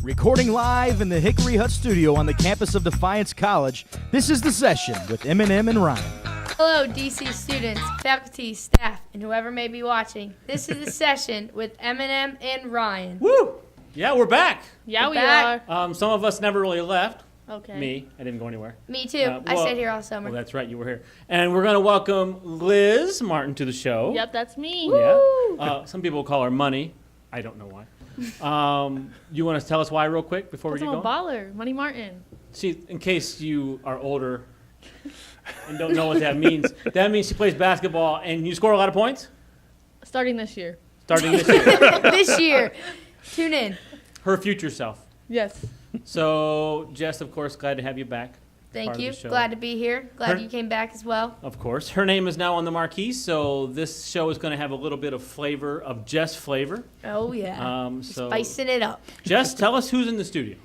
Recording live in the Hickory Hut studio on the campus of Defiance College, this is The Session with Eminem and Ryan. Hello, DC students, faculty, staff, and whoever may be watching. This is The Session with Eminem and Ryan. Woo! Yeah, we're back. Yeah, we are. Some of us never really left. Okay. Me, I didn't go anywhere. Me too. I stayed here all summer. Well, that's right, you were here. And we're going to welcome Liz Martin to the show. Yep, that's me. Yeah. Some people call her Money. I don't know why. You want to tell us why real quick before we get going? I'm a baller, Money Martin. See, in case you are older and don't know what that means she plays basketball and you score a lot of points? Starting this year. This year. Tune in. Her future self. Yes. So, Jess, of course, glad to have you back. Thank you. Glad to be here. Glad you came back as well. Of course. Her name is now on the marquee, so this show is going to have a little bit of flavor, of Jess flavor. Oh, yeah. So spicing it up. Jess, tell us who's in the studio.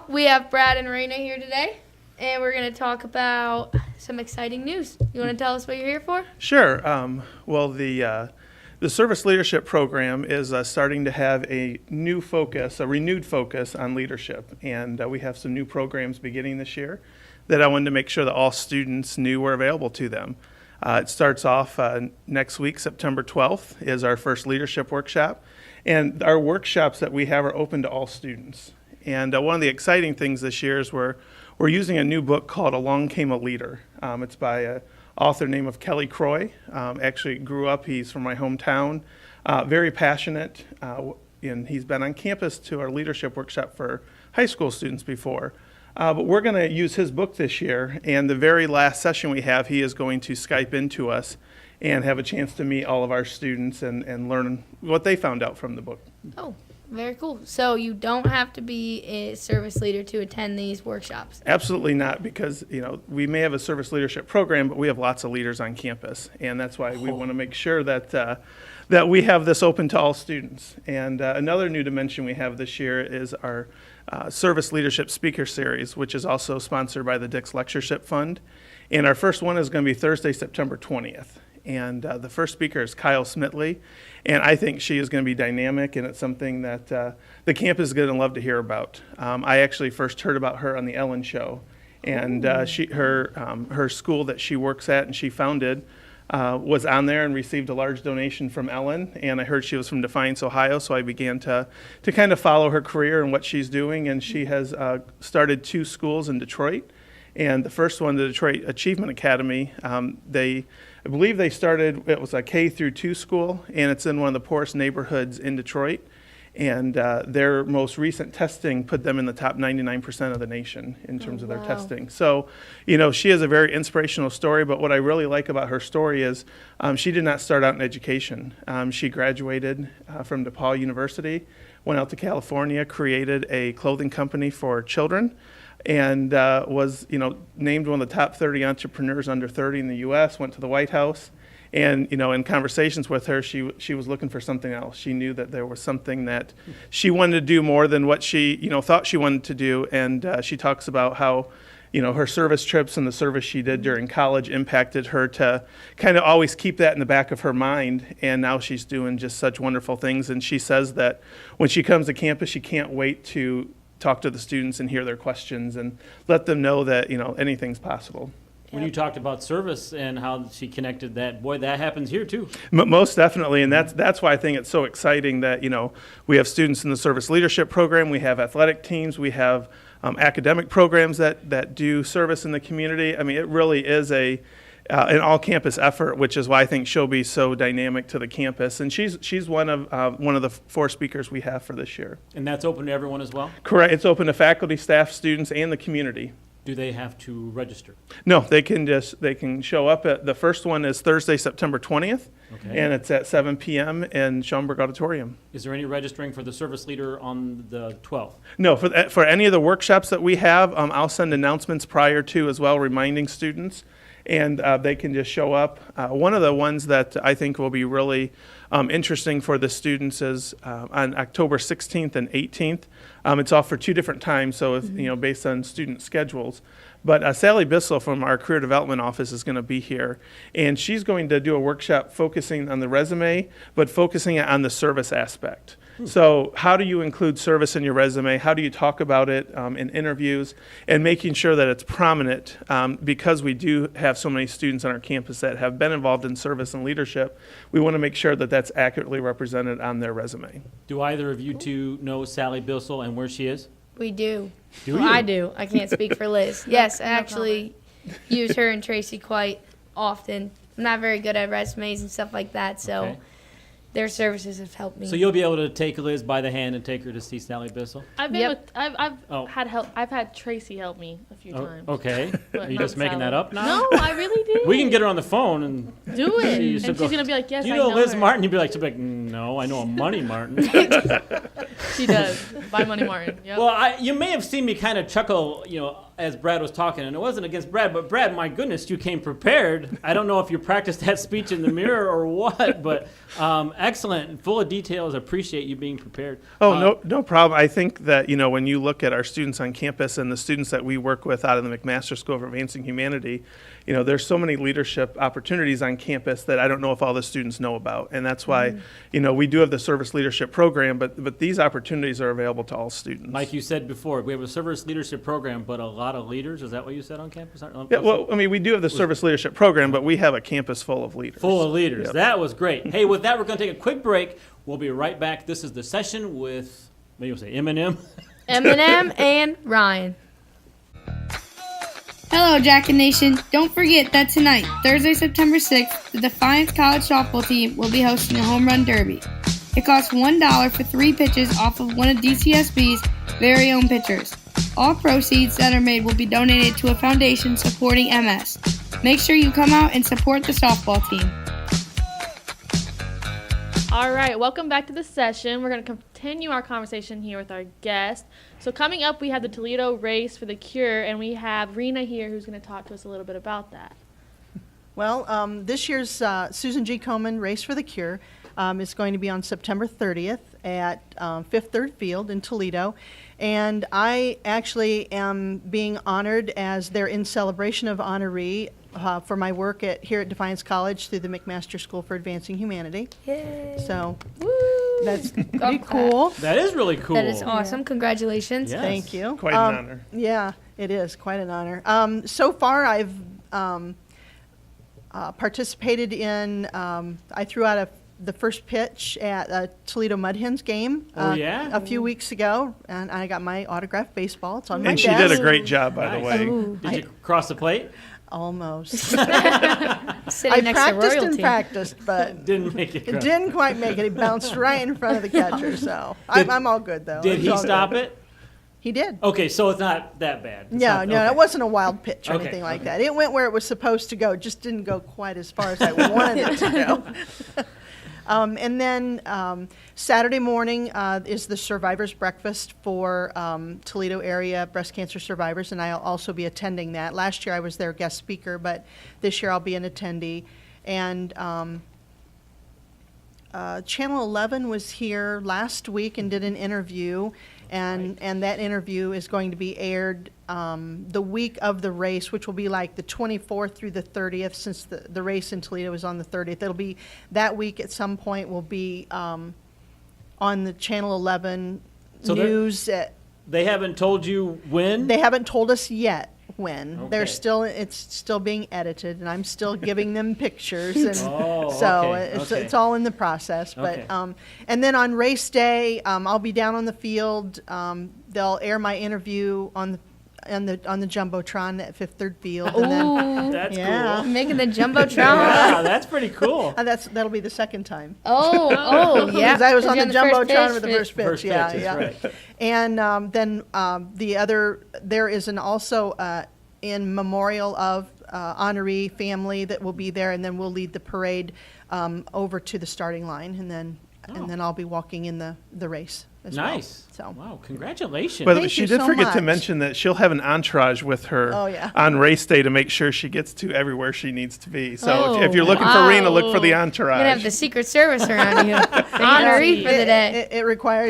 We have Brad and Rena here today, and we're going to talk about some exciting news. You want to tell us what you're here for? Sure. Well, the Service Leadership Program is starting to have a renewed focus on leadership, and we have some new programs beginning this year that I wanted to make sure that all students knew were available to them. It starts off next week, September 12th, is our first leadership workshop, and our workshops that we have are open to all students. And one of the exciting things this year is we're using a new book called Along Came a Leader. It's by an author named Kelly Croy. Actually grew up, he's from my hometown, very passionate, and he's been on campus to our leadership workshop for high school students before. But we're going to use his book this year, and the very last session we have, he is going to Skype into us and have a chance to meet all of our students and learn what they found out from the book. Oh, very cool. So you don't have to be a service leader to attend these workshops? Absolutely not, because we may have a service leadership program, but we have lots of leaders on campus, and that's why we want to make sure that we have this open to all students. And another new dimension we have this year is our Service Leadership Speaker Series, which is also sponsored by the Dix Lectureship Fund. And our first one is going to be Thursday, September 20th. And the first speaker is Kyle Smitley, and I think she is going to be dynamic, and it's something that the campus is going to love to hear about. I actually first heard about her on the Ellen Show, and her school that she works at and she founded was on there and received a large donation from Ellen, and I heard she was from Defiance, Ohio, so I began to kind of follow her career and what she's doing, and she has started 2 schools in Detroit. And the first one, the Detroit Achievement Academy, I believe they started, it was a K through 2 school, and it's in one of the poorest neighborhoods in Detroit. And their most recent testing put them in the top 99% of the nation in terms of their testing. So, she has a very inspirational story, but what I really like about her story is she did not start out in education. She graduated from DePaul University, went out to California, created a clothing company for children, and was named one of the top 30 entrepreneurs under 30 in the U.S., went to the White House, and in conversations with her, she was looking for something else. She knew that there was something that she wanted to do more than what she thought she wanted to do, and she talks about how her service trips and the service she did during college impacted her to kind of always keep that in the back of her mind, and now she's doing just such wonderful things. And she says that when she comes to campus, she can't wait to talk to the students and hear their questions and let them know that anything's possible. When you talked about service and how she connected that, boy, that happens here too. Most definitely, and that's why I think it's so exciting that we have students in the service leadership program, we have athletic teams, we have academic programs that do service in the community. I mean, it really is an all-campus effort, which is why I think she'll be so dynamic to the campus. And she's one of the 4 speakers we have for this year. And that's open to everyone as well? Correct. It's open to faculty, staff, students, and the community. Do they have to register? No, they can show up at, the first one is Thursday, September 20th, and it's at 7 p.m. in Schaumburg Auditorium. Is there any registering for the service leader on the 12th? No, for any of the workshops that we have, I'll send announcements prior to as well, reminding students, and they can just show up. One of the ones that I think will be really interesting for the students is on October 16th and 18th. It's off for 2 different times, so if, based on student schedules. But Sally Bissell from our Career Development Office is going to be here, and she's going to do a workshop focusing on the resume, but focusing on the service aspect. So how do you include service in your resume? How do you talk about it in interviews? And making sure that it's prominent, because we do have so many students on our campus that have been involved in service and leadership, we want to make sure that that's accurately represented on their resume. Do either of you two know Sally Bissell and where she is? We do. Do Well, you? I do. I can't speak for Liz. Yes, I actually use her and Tracy quite often. I'm not very good at resumes and stuff like that, so Okay. their services have helped me. So you'll be able to take Liz by the hand and take her to see Sally Bissell? I've been Yep. with, I've Oh. had help. I've had Tracy help me a few Oh, times. okay. but Are you not just making that Sally. up now? No, I really did. We can get her on the phone and do it, See, and she'll she's go, gonna be like, "Yes, you I know know Liz her." Martin? You'd be like, she'll be like, no, I know a Money Martin. She does. By Money Martin. Yep. Well, you may have seen me kind of chuckle, as Brad was talking, and it wasn't against Brad, but Brad, my goodness, you came prepared. I don't know if you practiced that speech in the mirror or what, but excellent and full of details. Appreciate you being prepared. No problem. I think that, when you look at our students on campus and the students that we work with out of the McMaster School of Advancing Humanity, there's so many leadership opportunities on campus that I don't know if all the students know about. And that's why, we do have the service leadership program, but these opportunities are available to all students. Like you said before, we have a service leadership program, but a lot of leaders. Is that what you said on campus? Yeah, well, we do have the service leadership program, but we have a campus full of leaders. Full of leaders. Yep. That was great. Hey, with that, we're going to take a quick break. We'll be right back. This is the session with, what do you say, Eminem? Eminem and Ryan. Hello, Jacket Nation. Don't forget that tonight, Thursday, September 6th, the Defiance College softball team will be hosting a home run derby. It costs $1 for 3 pitches off of one of DCSB's very own pitchers. All proceeds that are made will be donated to a foundation supporting MS. Make sure you come out and support the softball team. All right, welcome back to the session. We're going to continue our conversation here with our guest. So coming up, we have the Toledo Race for the Cure, and we have Rena here who's going to talk to us a little bit about that. Well, this year's Susan G. Komen Race for the Cure is going to be on September 30th at Fifth Third Field in Toledo. And I actually am being honored as their in celebration of honoree for my work here at Defiance College through the McMaster School for Advancing Humanity. Yay. So Woo. that's pretty Golf cool. That is really cool. That is awesome. Congratulations. Yes. Thank you. Quite an honor. Yeah, it is quite an honor. So far, I've participated in, I threw out the first pitch at a Toledo Mud Hens game Oh, yeah? a few weeks ago, and I got my autographed baseball. It's on my And she desk. did a great job, by the Nice. way. Ooh. Did you cross the plate? Almost. Sitting I next to practiced and royalty. practiced, but Didn't make it. it cross. didn't quite make it. He bounced right in front of the catcher, so Did- I'm all good, though. Did It's he all stop good. it? He did. Okay, so it's not that bad. It's No, not- no, okay. it wasn't a wild pitch or Okay, anything like okay. that. It went where it was supposed to go, just didn't go quite as far as I wanted it to go. And then Saturday morning is the Survivors Breakfast for Toledo area breast cancer survivors, and I'll also be attending that. Last year I was their guest speaker, but this year I'll be an attendee. And Channel 11 was here last week and did an interview, and that interview is going to be aired the week of the race, which will be like the 24th through the 30th, since the race in Toledo is on the 30th. It'll be that week at some point will be on the Channel 11 So they're- news. They haven't told you when? They haven't told us yet when. Okay. It's still being edited, and I'm still giving them pictures, and Oh, so okay, okay. it's all in the process. But Okay. and then on race day, I'll be down on the field. They'll air my interview on the jumbotron at Fifth Third Field. And then, Ooh, That's Yeah. cool. making the jumbotron. Yeah, that's pretty cool. that'll be the second time. Oh, yeah. Because I was on the first jumbotron with pitch, the first pitch. First yeah, pitch, yeah. that's right. And then there is also in memorial of honoree family that will be there, and then we'll lead the parade over to the starting line, and then I'll be walking in the race as well. Nice. So Wow, congratulations. But Thank she you did so forget to much. mention that she'll have an entourage with her Oh, yeah. on race day to make sure she gets to everywhere she needs to be. So Oh, if you're looking for Rena, look for the entourage. You're going to have the Secret Service around you. Honoree for the day.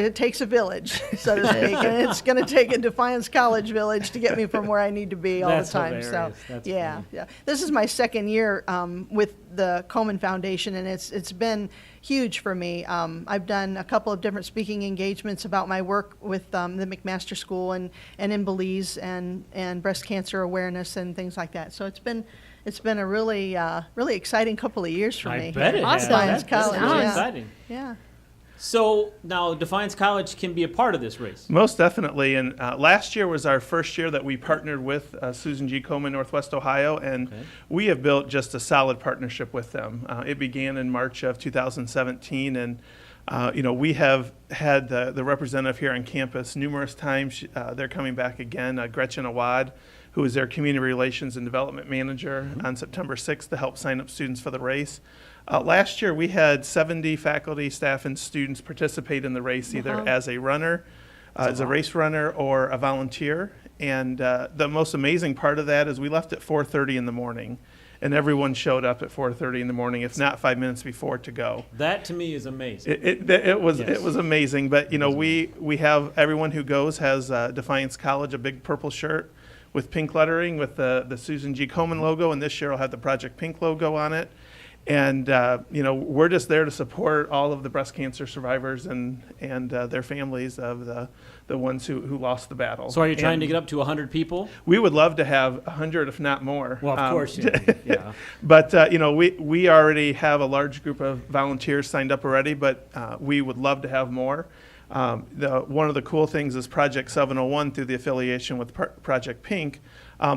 it takes a village, so to speak, and it's going to take a Defiance College village to get me from where I need to be all That's the time. hilarious. So That's yeah, funny. yeah. This is my second year with the Komen Foundation, and it's been, huge for me. I've done a couple of different speaking engagements about my work with the McMaster School and in Belize and breast cancer awareness and things like that. So it's been a really really exciting couple of years for me. I bet it Awesome. has. Defiance That's College, really yeah. exciting. Yeah. So now Defiance College can be a part of this race. Most definitely. And last year was our first year that we partnered with Susan G. Komen, Northwest Ohio, and Okay. we have built just a solid partnership with them. It began in March of 2017, and we have had the representative here on campus numerous times. They're coming back again. Gretchen Awad, who is their Community Relations and Development Manager, on September 6th to help sign up students for the race. Last year, we had 70 faculty, staff, and students participate in the race, either as a runner, as a race runner, or a volunteer. And the most amazing part of that is we left at 4:30 in the morning, and everyone showed up at 4:30 in the morning, if not 5 minutes before, to go. That to me is amazing. It was Yes. amazing. But we have everyone who goes has Defiance College, a big purple shirt with pink lettering with the Susan G. Komen logo, and this year will have the Project Pink logo on it. And we're just there to support all of the breast cancer survivors and their families of the ones who lost the battle. So are you trying And to get up to 100 people? We would love to have 100, if not more. Well, of course, yeah. But we already have a large group of volunteers signed up already, but we would love to have more. One of the cool things is Project 701, through the affiliation with Project Pink,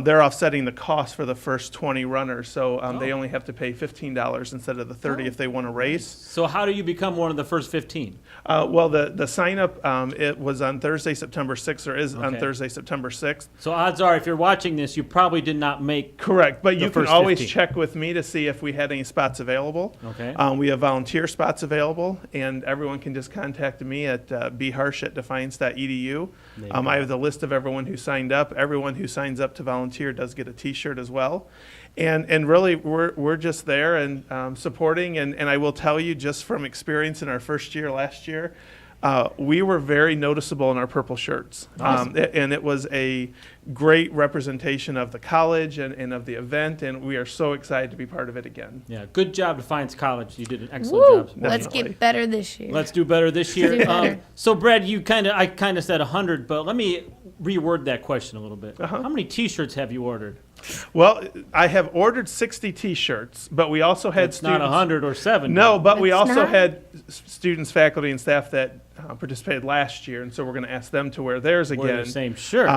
they're offsetting the cost for the first 20 runners. So they only have to pay $15 instead of the $30 if they want to race. So how do you become one of the first 15? Well, the sign up, it was on Thursday, September 6th, or is on Okay. Thursday, September 6th. So odds are, if you're watching this, you probably did not make. Correct, but The you can first always 15. check with me to see if we had any spots available. Okay. We have volunteer spots available, and everyone can just contact me at bharsh@defiance.edu. There you I have the list of everyone who signed up. Everyone who signs up to volunteer does get a T-shirt as well. And really, we're just there and supporting. And I will tell you, just from experience in our first year last year, we were very noticeable in our purple shirts. Awesome. And it was a great representation of the college and of the event, and we are so excited to be part of it again. Yeah, good job, Defiance College. You did an excellent Woo! job. Let's Definitely. get better this year. Let's do better this year. Do better. So, Brad, I kind of said 100, but let me reword that question a little bit. Uh-huh. How many T-shirts have you ordered? Well, I have ordered 60 T-shirts, but we also had It's students. not 100 or 70. No, but we It's also not? had students, faculty, and staff that participated last year, and so we're going to ask them to wear theirs Wear the again. same shirt.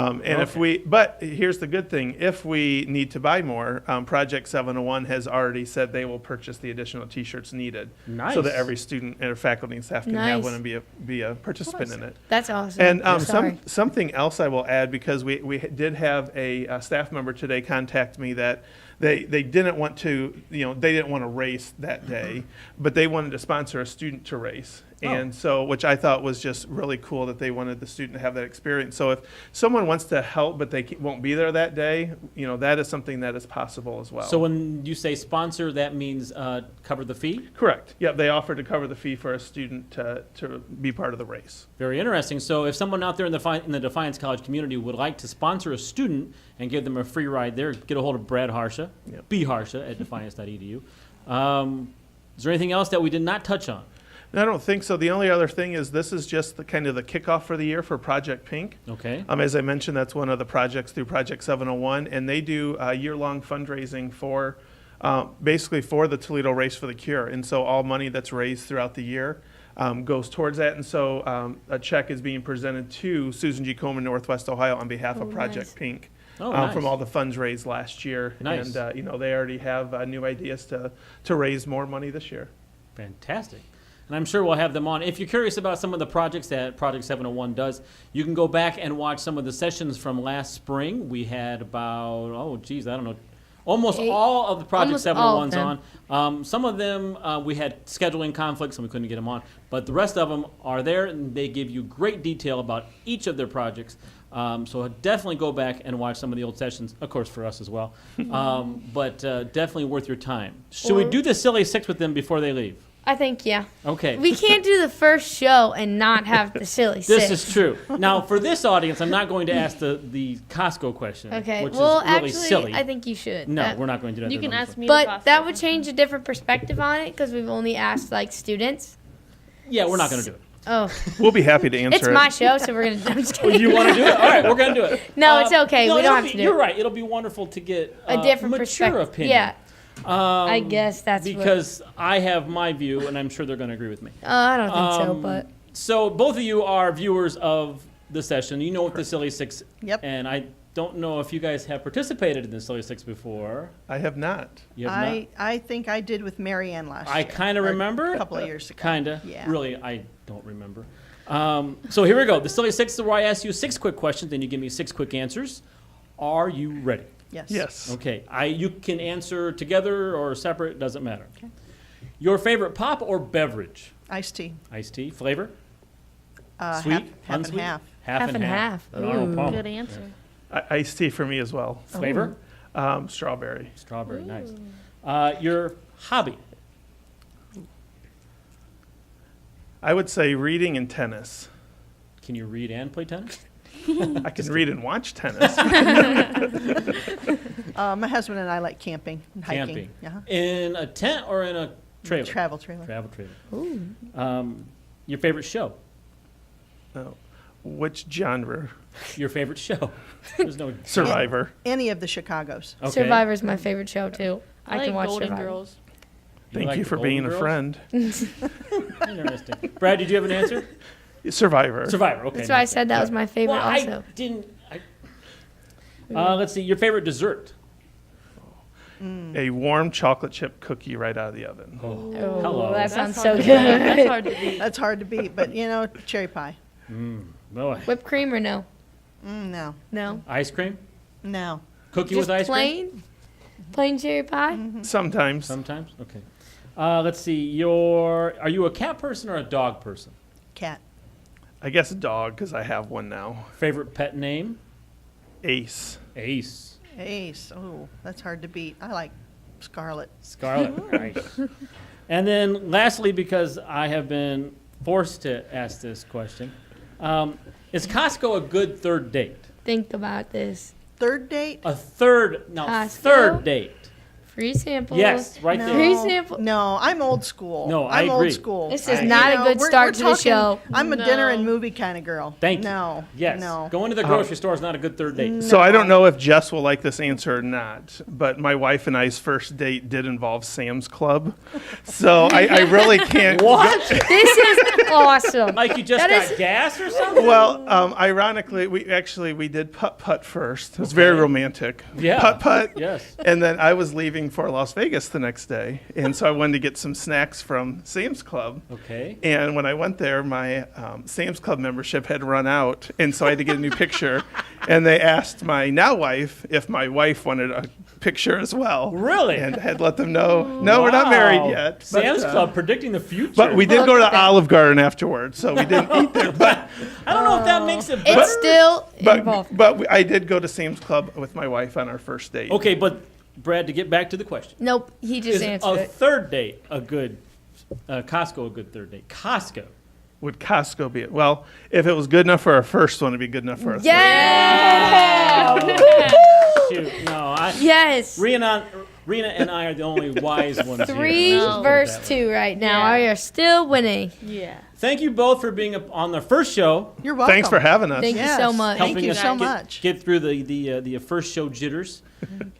But here's the good thing: if we need to buy more, Project 701 has already said they will purchase the additional T-shirts needed, Nice. so that every student and faculty and staff can have Nice. one and be a participant in it. That's awesome. And Sorry. something else I will add, because we did have a staff member today contact me that they didn't want to race that day, but they wanted to sponsor a student to race. Oh. And so, which I thought was just really cool that they wanted the student to have that experience. So if someone wants to help but they won't be there that day, that is something that is possible as well. So when you say sponsor, that means cover the fee? Correct. Yep, they offered to cover the fee for a student to be part of the race. Very interesting. So if someone out there in the Defiance College community would like to sponsor a student and give them a free ride there, get a hold of Brad Harsha, Yep. bharsha at defiance.edu. Is there anything else that we did not touch on? I don't think so. The only other thing is this is just the kind of the kickoff for the year for Project Pink. Okay. As I mentioned, that's one of the projects through Project 701, and they do year-long fundraising for basically for the Toledo Race for the Cure. And so all money that's raised throughout the year goes towards that. And so a check is being presented to Susan G. Komen, Northwest Ohio, on behalf of Project nice. Pink. Oh, nice. From all the funds raised last year. Nice. And, they already have new ideas to raise more money this year. Fantastic. And I'm sure we'll have them on. If you're curious about some of the projects that Project 701 does, you can go back and watch some of the sessions from last spring. We had about, almost all of the Project Almost all 701s of on. Some of them we had scheduling conflicts and we couldn't get them on. But the rest of them are there, and they give you great detail about each of their projects. So definitely go back and watch some of the old sessions, of course, for us as well. But definitely worth your time. Should we do the silly six with them before they leave? I think, yeah. Okay. We can't do the first show and not have the silly This six. is true. Now, for this audience, I'm not going to ask the Costco question, Okay. which Well, is really actually, silly. I think you should. No, That- we're not going to do that. You can They're ask not- me. the But cost that of would it. change a different perspective on it because we've only asked like students. Yeah, we're not going to do it. Oh, We'll be happy to answer it's it. my show, so we're gonna. I'm just Well, kidding. you want to do it? All right, we're going to do it. No, it's okay. We it'll don't have be- to do You're it. right. It'll be wonderful to get A different mature perspective. opinion. Yeah, I guess that's because I have my view, and I'm sure they're going to agree with me. I don't think so, but So both of you are viewers of the session. You know what the Silly Six. Yep. And I don't know if you guys have participated in the Silly Six before. I have not. You have not. I think I did with Mary Ann last I year. kind of or remember. A couple of years ago. Kind of. Yeah. Really, I don't remember. So here we go. The Silly Six is where I ask you 6 quick questions, and you give me 6 quick answers. Are you ready? Yes. Yes. Okay. You can answer together or separate. Doesn't matter. Okay. Your favorite pop or beverage? Iced tea. Iced tea. Flavor? Half, Sweet? half unsweet? and half. Half and half. An Arnold Palmer. Good answer. Iced tea for me as well. Flavor? Strawberry. Strawberry. Nice. Your hobby? I would say reading and tennis. Can you read and play tennis? I can read and watch tennis. My husband and I like camping and hiking. Camping. Uh-huh. In a tent or in a trailer? Travel trailer. Travel trailer. Your favorite show? Which genre? Your favorite show? There's no Survivor. Any of the Chicagos. Okay. Survivor's my favorite show too. I like can watch Golden Survivor. Girls. Thank like you the for being a Golden friend. Interesting. Brad, did you have an answer? Survivor. Survivor. Okay. That's why I said that was my favorite Well, also. I didn't. Let's see. Your favorite dessert? A warm chocolate chip cookie right out of the oven. Oh, Hello. that That's sounds hard so to beat. good. That's hard to beat. That's hard to beat, but cherry pie. Boy. Whipped cream or no? No. No. Ice cream? No. Cookie Just with ice cream? plain? Plain cherry pie? Sometimes. Sometimes. Okay. Let's see. Are you a cat person or a dog person? Cat. I guess a dog because I have one now. Favorite pet name? Ace. Ace. Ace. Oh, that's hard to beat. I like Scarlet. Scarlet. Nice. And then lastly, because I have been forced to ask this question, is Costco a good third date? Think about this. Third date? Costco? Third date. Free samples. Yes, right No. there. Free sample. No, I'm old school. No, I I'm agree. old school. This is not a good we're start to the talking- show. I'm a dinner and No. movie kind of girl. Thank you. No. Yes. No. Going to the grocery store is not a good third date. So I don't know if Jess will like this answer or not, but my wife and I's first date did involve Sam's Club. So I really can't. What? This is awesome. Like you just That got is- gas or something? Well, ironically, we did putt-putt first. It was very Okay. romantic. Yeah. Putt-putt. Yes. And then I was leaving for Las Vegas the next day, and so I wanted to get some snacks from Sam's Club. Okay. And when I went there, my Sam's Club membership had run out, and so I had to get a new picture. And they asked my now wife if my wife wanted a picture as well. Really? And had let them know, no, we're not married Wow. yet. Sam's Club predicting the future. But we did Look go to at the that. Olive Garden afterwards, so we didn't eat there. But I don't know if that makes it better. It's still involved. I did go to Sam's Club with my wife on our first date. Okay, but Brad, to get back to the question, Nope, he just is answered a it. third date a good Costco a good third date? Costco. Would Costco be it? Well, if it was good enough for our first one, it'd be good enough for our Yeah! Shoot, no. Yes. Rena and I are the only wise ones here. 3 No. versus 2 right now. Yeah. We are still winning. Yeah. Thank you both for being on the first show. You're welcome. Thanks for having us. Thank you Yes. so much. Thank helping you us so get, much. get through the first show jitters.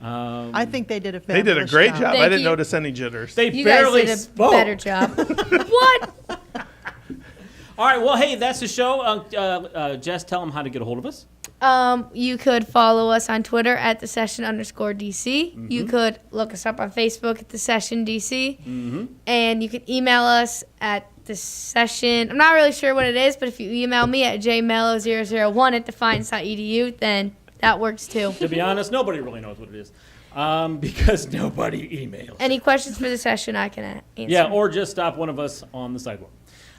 I think they did a They fabulous did a great job. Thank I didn't you. notice any jitters. They You guys barely did a spoke. better job. What? All right, well, hey, that's the show. Jess, tell them how to get a hold of us. You could follow us on Twitter at @thesession_DC. You could look us up on Facebook at @thesession_DC. And you can email us at @thesession. I'm not really sure what it is, but if you email me at jmello001@defiance.edu, then that works too. To be honest, nobody really knows what it is because nobody emails. Any questions for the session I can answer. Yeah, or just stop one of us on the sidewalk.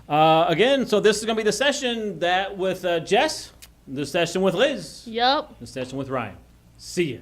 Again, so this is going to be the session that with Jess, the session with Liz, Yup. the session with Ryan. See ya.